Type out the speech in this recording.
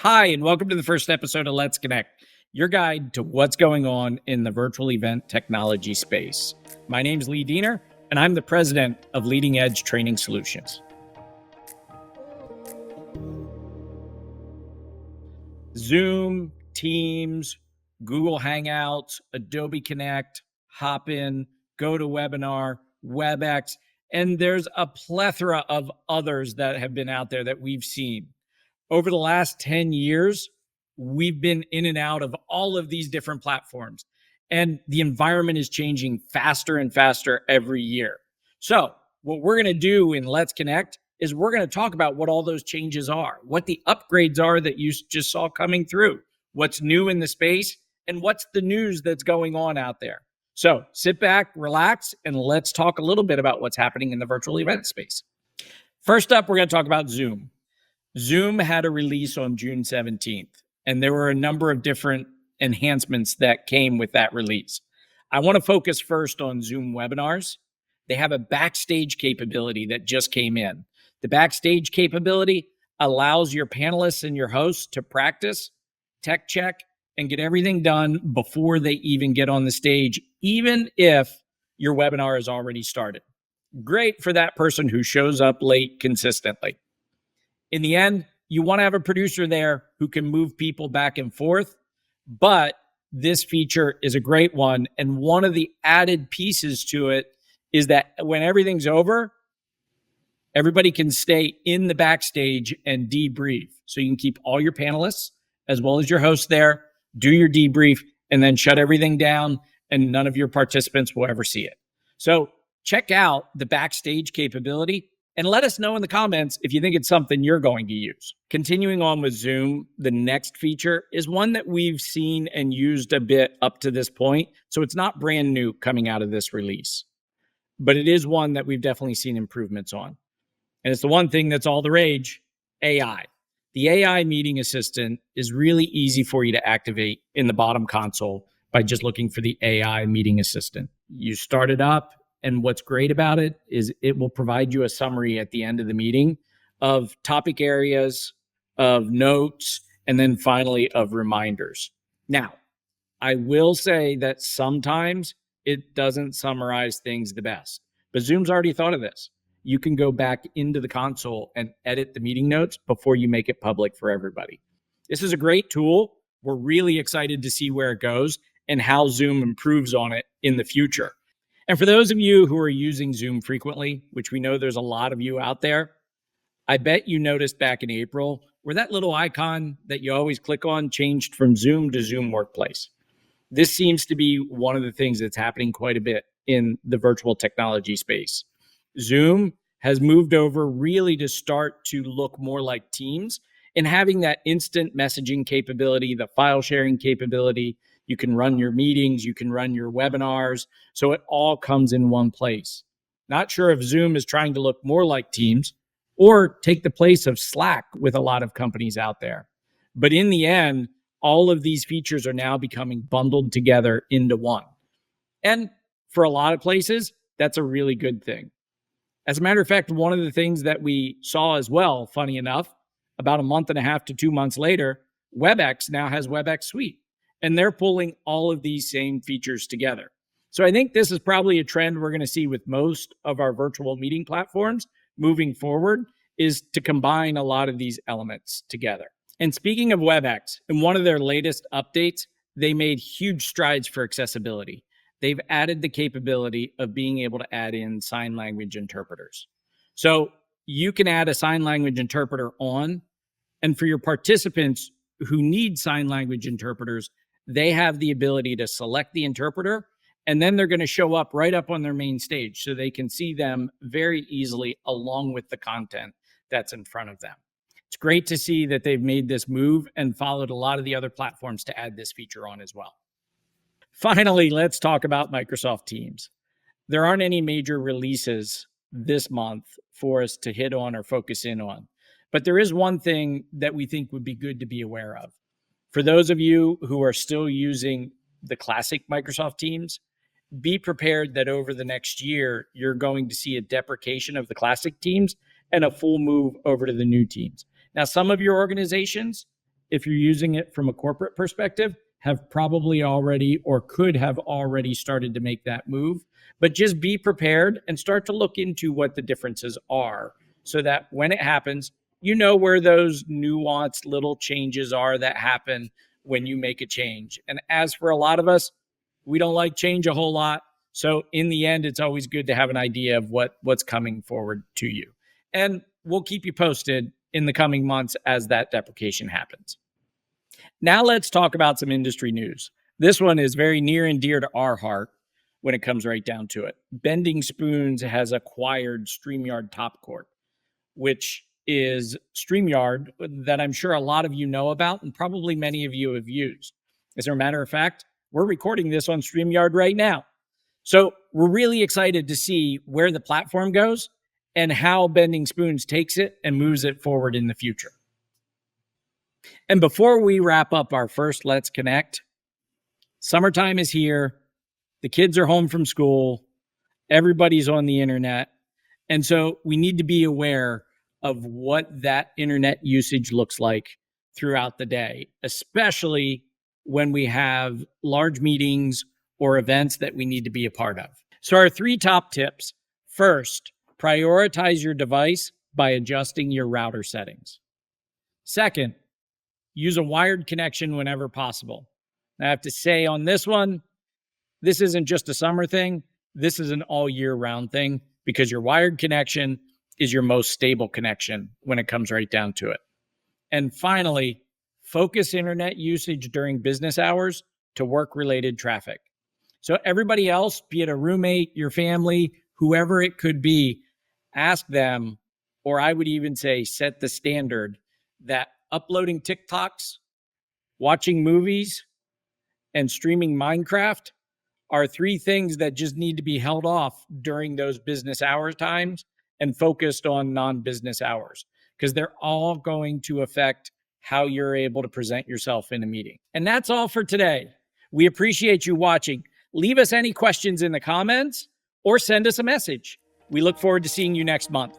Hi, and welcome to the first episode of Let's Connect, your guide to what's going on in the virtual event technology space. My name's Lee Diener, and I'm the president of Leading Edge Training Solutions. Zoom, Teams, Google Hangouts, Adobe Connect, Hopin, GoToWebinar, Webex, and there's a plethora of others that have been out there that we've seen. Over the last 10 years, we've been in and out of all of these different platforms, and the environment is changing faster and faster every year. So what we're going to do in Let's Connect is we're going to talk about what all those changes are, what the upgrades are that you just saw coming through, what's new in the space, and what's the news that's going on out there. So sit back, relax, and let's talk a little bit about what's happening in the virtual event space. First up, we're going to talk about Zoom. Zoom had a release on June 17th, and there were a number of different enhancements that came with that release. I want to focus first on Zoom webinars. They have a backstage capability that just came in. The backstage capability allows your panelists and your hosts to practice, tech check, and get everything done before they even get on the stage, even if your webinar is already started. Great for that person who shows up late consistently. In the end, you want to have a producer there who can move people back and forth, but this feature is a great one. And one of the added pieces to it is that when everything's over, everybody can stay in the backstage and debrief. So you can keep all your panelists as well as your hosts there, do your debrief, and then shut everything down, and none of your participants will ever see it. So check out the backstage capability and let us know in the comments if you think it's something you're going to use. Continuing on with Zoom, the next feature is one that we've seen and used a bit up to this point. So it's not brand new coming out of this release, but it is one that we've definitely seen improvements on. And it's the one thing that's all the rage, AI. The AI meeting assistant is really easy for you to activate in the bottom console by just looking for the AI meeting assistant. You start it up, and what's great about it is it will provide you a summary at the end of the meeting of topic areas, of notes, and then finally of reminders. Now, I will say that sometimes it doesn't summarize things the best, but Zoom's already thought of this. You can go back into the console and edit the meeting notes before you make it public for everybody. This is a great tool. We're really excited to see where it goes and how Zoom improves on it in the future. And for those of you who are using Zoom frequently, which we know there's a lot of you out there, I bet you noticed back in April where that little icon that you always click on changed from Zoom to Zoom Workplace. This seems to be one of the things that's happening quite a bit in the virtual technology space. Zoom has moved over really to start to look more like Teams and having that instant messaging capability, the file sharing capability. You can run your meetings, you can run your webinars, so it all comes in one place. Not sure if Zoom is trying to look more like Teams or take the place of Slack with a lot of companies out there. But in the end, all of these features are now becoming bundled together into one. And for a lot of places, that's a really good thing. As a matter of fact, one of the things that we saw as well, funny enough, about a month and a half to 2 months later, Webex now has Webex Suite. And they're pulling all of these same features together. So I think this is probably a trend we're going to see with most of our virtual meeting platforms moving forward, is to combine a lot of these elements together. And speaking of Webex, in one of their latest updates, they made huge strides for accessibility. They've added the capability of being able to add in sign language interpreters. So you can add a sign language interpreter on, and for your participants who need sign language interpreters, they have the ability to select the interpreter, and then they're going to show up right up on their main stage so they can see them very easily along with the content that's in front of them. It's great to see that they've made this move and followed a lot of the other platforms to add this feature on as well. Finally, let's talk about Microsoft Teams. There aren't any major releases this month for us to hit on or focus in on, but there is one thing that we think would be good to be aware of. For those of you who are still using the classic Microsoft Teams, be prepared that over the next year, you're going to see a deprecation of the classic Teams and a full move over to the new Teams. Now, some of your organizations, if you're using it from a corporate perspective, have probably already or could have already started to make that move. But just be prepared and start to look into what the differences are so that when it happens, you know where those nuanced little changes are that happen when you make a change. And as for a lot of us, we don't like change a whole lot. So in the end, it's always good to have an idea of what's coming forward to you. And we'll keep you posted in the coming months as that deprecation happens. Now let's talk about some industry news. This one is very near and dear to our heart when it comes right down to it. Bending Spoons has acquired Streamyard Topcourt, which is Streamyard that I'm sure a lot of you know about and probably many of you have used. As a matter of fact, we're recording this on Streamyard right now. So we're really excited to see where the platform goes and how Bending Spoons takes it and moves it forward in the future. And before we wrap up our first Let's Connect, summertime is here. The kids are home from school. Everybody's on the internet. And so we need to be aware of what that internet usage looks like throughout the day, especially when we have large meetings or events that we need to be a part of. So our 3 top tips. First, prioritize your device by adjusting your router settings. Second, use a wired connection whenever possible. I have to say on this one, this isn't just a summer thing. This is an all year round thing because your wired connection is your most stable connection when it comes right down to it. And finally, focus internet usage during business hours to work-related traffic. So everybody else, be it a roommate, your family, whoever it could be, ask them, or I would even say set the standard that uploading TikToks, watching movies, and streaming Minecraft are 3 things that just need to be held off during those business hour times and focused on non-business hours, because they're all going to affect how you're able to present yourself in a meeting. And that's all for today. We appreciate you watching. Leave us any questions in the comments or send us a message. We look forward to seeing you next month.